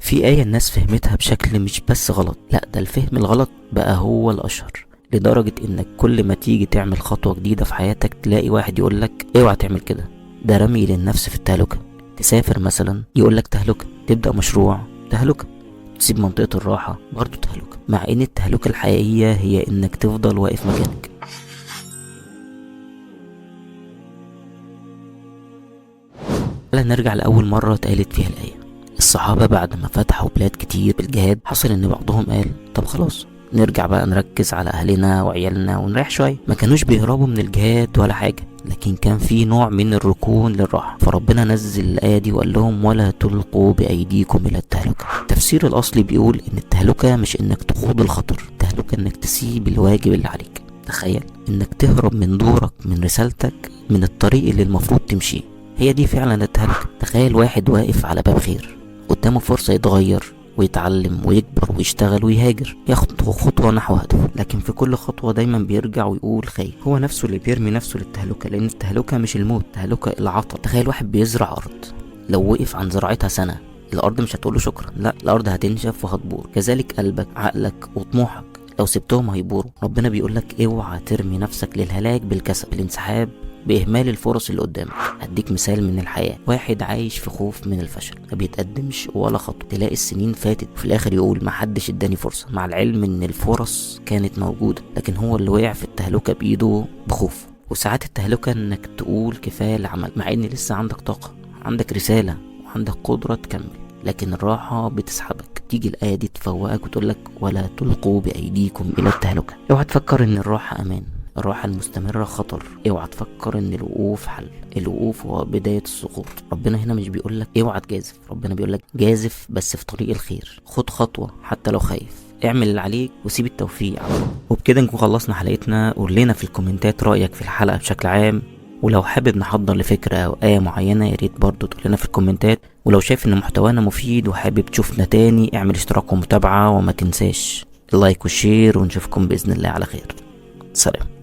في آية الناس فهمتها بشكل مش بس غلط، لا ده الفهم الغلط بقى هو الأشهر، لدرجة انك كل ما تيجي تعمل خطوة جديدة في حياتك تلاقي واحد يقولك اوعى تعمل كده، ده رمي للنفس في التهلكة. تسافر مثلا يقولك تهلكة، تبدأ مشروع تهلكة، تسيب منطقة الراحة برضو تهلكة، مع ان التهلكة الحقيقية هي انك تفضل واقف مكانك. نرجع لأول مرة اتقالت فيها الآية. الصحابة بعد ما فتحوا بلاد كتير بالجهاد حصل ان بعضهم قال طب خلاص نرجع بقى نركز على اهلنا وعيالنا ونريح شوية. ما كانوش بيهربوا من الجهاد ولا حاجة، لكن كان في نوع من الركون للراحة، فربنا نزل الآية دي وقال لهم ولا تلقوا بأيديكم إلى التهلكة. التفسير الأصلي بيقول ان التهلكة مش انك تخوض الخطر، التهلكة انك تسيب الواجب اللي عليك. تخيل انك تهرب من دورك، من رسالتك، من الطريق اللي المفروض تمشيه. هي دي فعلا التهلكة. تخيل واحد واقف على باب خير، قدامه فرصة يتغير ويتعلم ويكبر ويشتغل ويهاجر، ياخد خطوة نحو هدفه، لكن في كل خطوة دايما بيرجع ويقول خير. هو نفسه اللي بيرمي نفسه للتهلكة، لأن التهلكة مش الموت، التهلكة العطل. تخيل واحد بيزرع أرض، لو وقف عن زراعتها سنة الأرض مش هتقوله شكرا، لا الأرض هتنشف وهتبور. كذلك قلبك، عقلك وطموحك لو سبتهم هيبوروا. ربنا بيقولك اوعى ترمي نفسك للهلاك بالكسل، بالانسحاب، بإهمال الفرص اللي قدامك. هديك مثال من الحياة. واحد عايش في خوف من الفشل، ما بيتقدمش ولا خطوة، تلاقي السنين فاتت وفي الآخر يقول ما حدش اداني فرصة، مع العلم ان الفرص كانت موجودة، لكن هو اللي وقع في التهلكة بإيده بخوف. وساعات التهلكة انك تقول كفاية العمل، مع ان لسه عندك طاقة، عندك رسالة، وعندك قدرة تكمل، لكن الراحة بتسحبك. تيجي الآية دي تفوقك وتقولك ولا تلقوا بأيديكم إلى التهلكة. اوعى تفكر ان الراحة أمان، الراحة المستمرة خطر. اوعى تفكر ان الوقوف حل، الوقوف هو بداية السقوط. ربنا هنا مش بيقولك اوعى تجازف، ربنا بيقولك جازف بس في طريق الخير، خد خطوة حتى لو خايف، اعمل اللي عليك وسيب التوفيق على الله. وبكده نكون خلصنا حلقتنا. قول لنا في الكومنتات رأيك في الحلقة بشكل عام، ولو حابب نحضر لفكرة او آية معينة ياريت برضو تقول لنا في الكومنتات. ولو شايف ان محتوانا مفيد وحابب تشوفنا تاني اعمل اشتراك ومتابعة، وما تنساش اللايك والشير، ونشوفكم بإذن الله على خير. سلام.